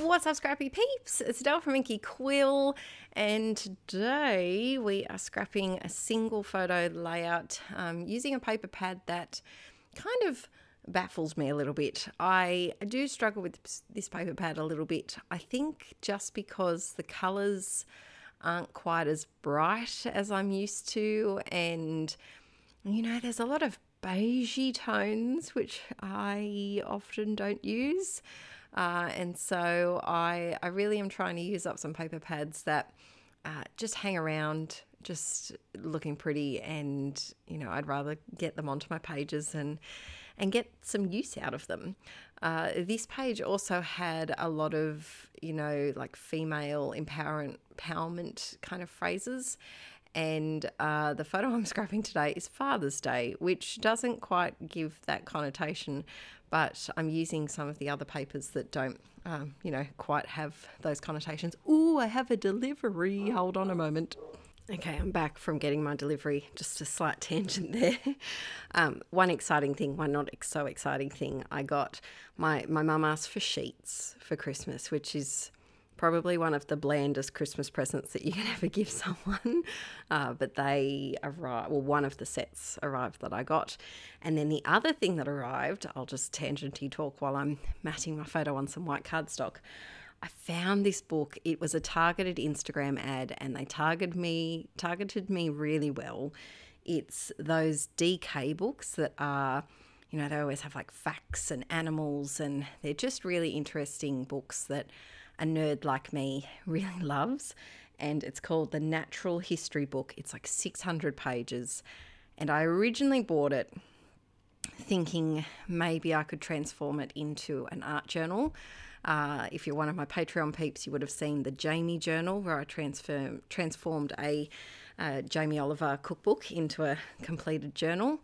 What's up, Scrappy peeps? It's Adele from Inkie Quill, and today we are scrapping a single photo layout using a paper pad that kind of baffles me a little bit. I do struggle with this paper pad a little bit. I think just because the colours aren't quite as bright as I'm used to, and you know, there's a lot of beigey tones which I often don't use. And so I really am trying to use up some paper pads that just hang around, just looking pretty, and you know, I'd rather get them onto my pages and get some use out of them. This page also had a lot of, you know, like female empowerment kind of phrases. And the photo I'm scrapping today is Father's Day, which doesn't quite give that connotation, but I'm using some of the other papers that don't, you know, quite have those connotations. Ooh, I have a delivery. Hold on a moment. Okay, I'm back from getting my delivery. Just a slight tangent there. One exciting thing, one not so exciting thing. I got my mum asked for sheets for Christmas, which is probably one of the blandest Christmas presents that you can ever give someone. But they arrived, well, one of the sets arrived that I got. And then the other thing that arrived, I'll just tangent-y talk while I'm matting my photo on some white cardstock. I found this book. It was a targeted Instagram ad, and they targeted me really well. It's those DK books that are, you know, they always have like facts and animals, and they're just really interesting books that a nerd like me really loves. And it's called The Natural History Book. It's like 600 pages, and I originally bought it thinking maybe I could transform it into an art journal. If you're one of my Patreon peeps, you would have seen the Jamie journal, where I transformed a Jamie Oliver cookbook into a completed journal.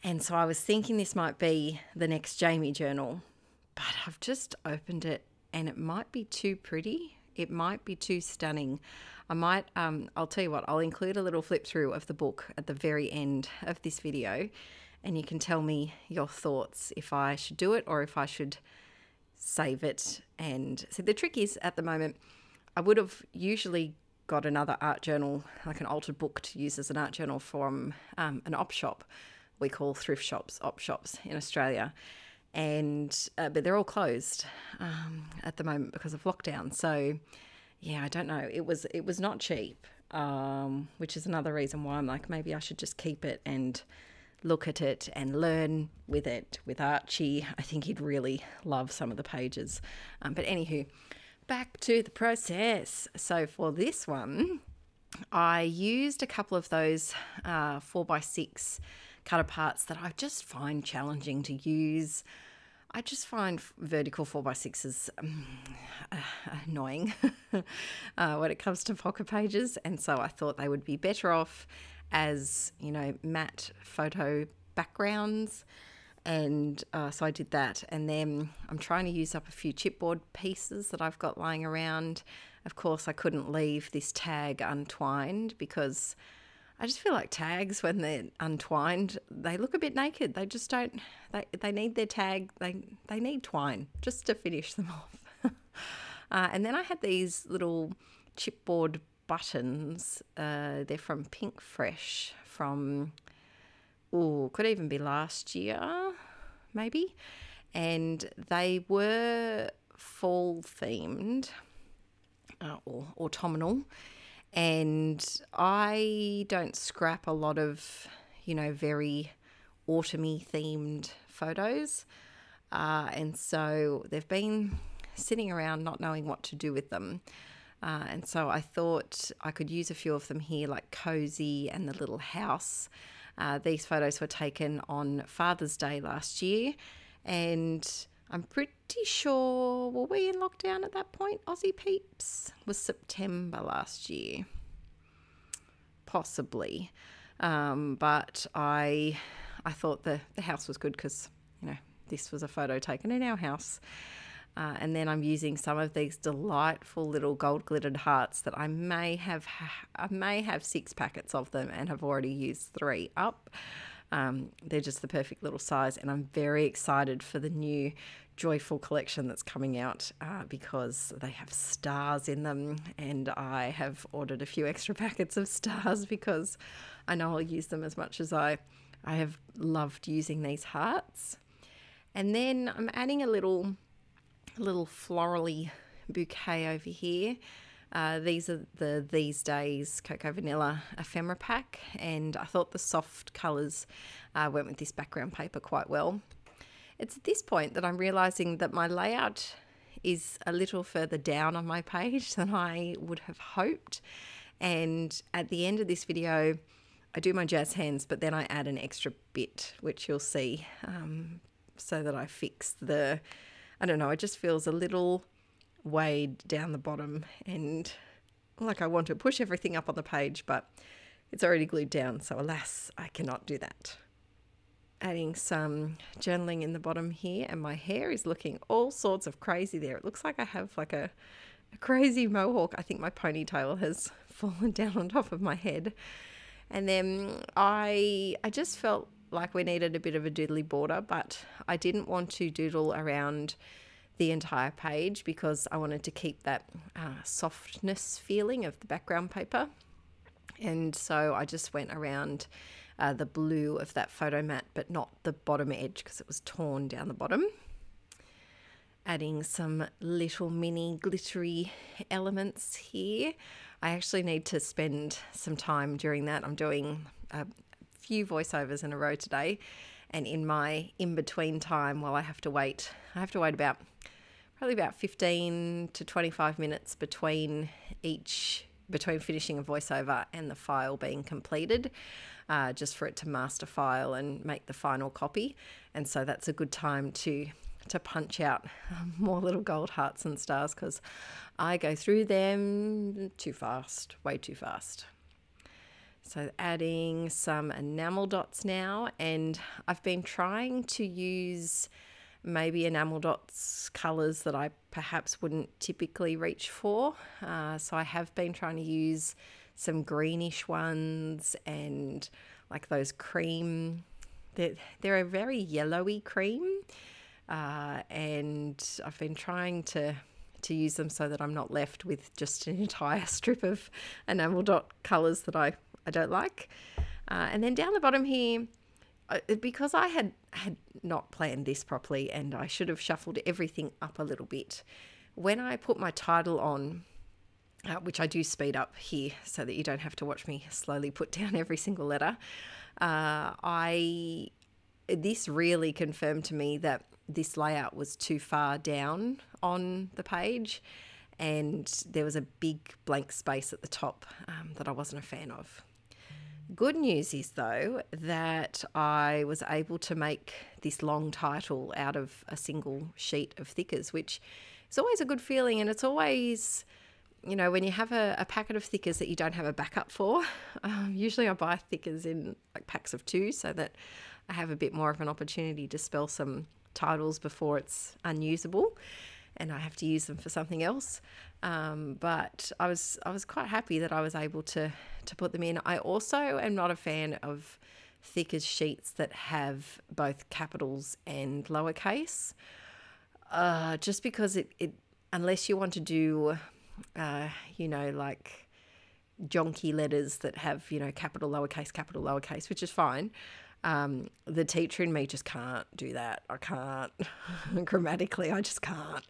And so I was thinking this might be the next Jamie journal, but I've just opened it and it might be too pretty. It might be too stunning. I might, I'll tell you what, I'll include a little flip through of the book at the very end of this video, and you can tell me your thoughts if I should do it or if I should save it. And so the trick is, at the moment, I would have usually got another art journal, like an altered book, to use as an art journal from an op shop. We call thrift shops op shops in Australia. And but they're all closed at the moment because of lockdown. So yeah, I don't know. It was not cheap, which is another reason why I'm like, maybe I should just keep it and look at it and learn with it with Archie. I think he'd really love some of the pages. But anywho, back to the process. So for this one, I used a couple of those 4x6 cut aparts that I just find challenging to use. I just find vertical 4x6s annoying when it comes to pocket pages, and so I thought they would be better off as, you know, matte photo backgrounds. And so I did that, and then I'm trying to use up a few chipboard pieces that I've got lying around. Of course, I couldn't leave this tag untwined because I just feel like tags, when they're untwined, they look a bit naked. They just don't, they need their tag, they need twine just to finish them off. And then I had these little chipboard buttons. They're from Pink Fresh from, could even be last year, maybe. And they were fall themed or autumnal. And I don't scrap a lot of, you know, very autumny themed photos. And so they've been sitting around not knowing what to do with them. And so I thought I could use a few of them here, like Cozy and the little house. These photos were taken on Father's Day last year. And I'm pretty sure, were we in lockdown at that point, Aussie peeps? It was September last year. Possibly. But I thought the house was good because, you know, this was a photo taken in our house. And then I'm using some of these delightful little gold glittered hearts that I may have 6 packets of them and have already used 3 up. They're just the perfect little size, and I'm very excited for the new joyful collection that's coming out because they have stars in them, and I have ordered a few extra packets of stars because I know I'll use them as much as I have loved using these hearts. And then I'm adding a little florally bouquet over here. These are the These Days Cocoa Vanilla ephemera pack, and I thought the soft colours went with this background paper quite well. It's at this point that I'm realising that my layout is a little further down on my page than I would have hoped. And at the end of this video, I do my jazz hands, but then I add an extra bit, which you'll see, so that I fix the, I don't know, it just feels a little weighed down the bottom, and like I want to push everything up on the page, but it's already glued down, so alas, I cannot do that. Adding some journaling in the bottom here, and my hair is looking all sorts of crazy there. It looks like I have like a crazy mohawk. I think my ponytail has fallen down on top of my head. And then I just felt like we needed a bit of a doodly border, but I didn't want to doodle around the entire page because I wanted to keep that softness feeling of the background paper. And so I just went around the blue of that photo mat, but not the bottom edge because it was torn down the bottom. Adding some little mini glittery elements here. I actually need to spend some time during that. I'm doing a few voiceovers in a row today, and in my in-between time while I have to wait probably about 15 to 25 minutes between finishing a voiceover and the file being completed, just for it to master file and make the final copy. And so that's a good time to punch out more little gold hearts and stars, because I go through them too fast, way too fast. So adding some enamel dots now, and I've been trying to use maybe enamel dots colours that I perhaps wouldn't typically reach for. So I have been trying to use some greenish ones, and like those cream, they're a very yellowy cream, and I've been trying to use them so that I'm not left with just an entire strip of enamel dot colours that I don't like. And then down the bottom here, because I had not planned this properly and I should have shuffled everything up a little bit, when I put my title on, which I do speed up here so that you don't have to watch me slowly put down every single letter, this really confirmed to me that this layout was too far down on the page, and there was a big blank space at the top that I wasn't a fan of. Good news is, though, that I was able to make this long title out of a single sheet of thickers, which is always a good feeling. And it's always, you know, when you have a packet of thickers that you don't have a backup for, usually I buy thickers in like packs of 2 so that I have a bit more of an opportunity to spell some titles before it's unusable and I have to use them for something else. But I was quite happy that I was able to put them in. I also am not a fan of thicker sheets that have both capitals and lowercase, just because it unless you want to do, you know, like jonky letters that have, you know, capital, lowercase, which is fine. The teacher in me just can't do that. I can't. Grammatically, I just can't.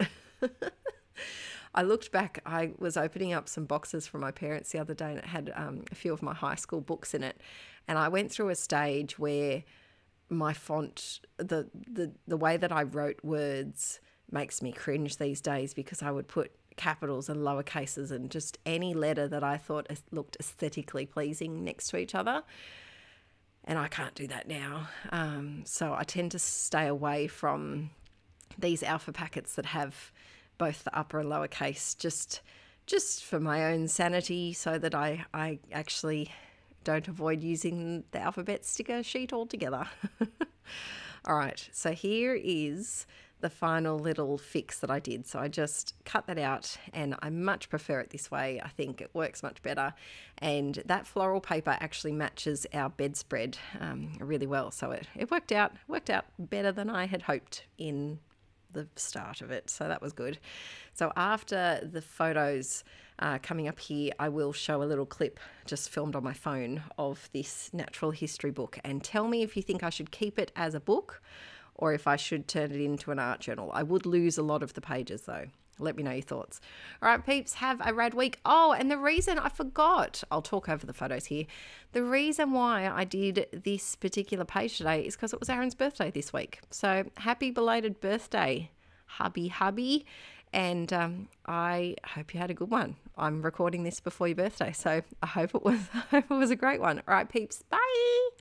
I looked back, I was opening up some boxes from my parents the other day, and it had a few of my high school books in it. And I went through a stage where my font, the way that I wrote words makes me cringe these days, because I would put capitals and lower cases and just any letter that I thought looked aesthetically pleasing next to each other. And I can't do that now. So I tend to stay away from these alpha packets that have both the upper and lower case, just for my own sanity, so that I actually don't avoid using the alphabet sticker sheet altogether. All right, so here is the final little fix that I did. So I just cut that out, and I much prefer it this way. I think it works much better, and that floral paper actually matches our bedspread really well. So it worked out better than I had hoped in the start of it. So that was good. So after the photos coming up here, I will show a little clip just filmed on my phone of this natural history book, and tell me if you think I should keep it as a book or if I should turn it into an art journal. I would lose a lot of the pages though. Let me know your thoughts. All right, peeps, have a rad week. Oh, and the reason I forgot, I'll talk over the photos here. The reason why I did this particular page today is because it was Aaron's birthday this week. So happy belated birthday, hubby. And I hope you had a good one. I'm recording this before your birthday, so I hope it was a great one. All right, peeps, bye.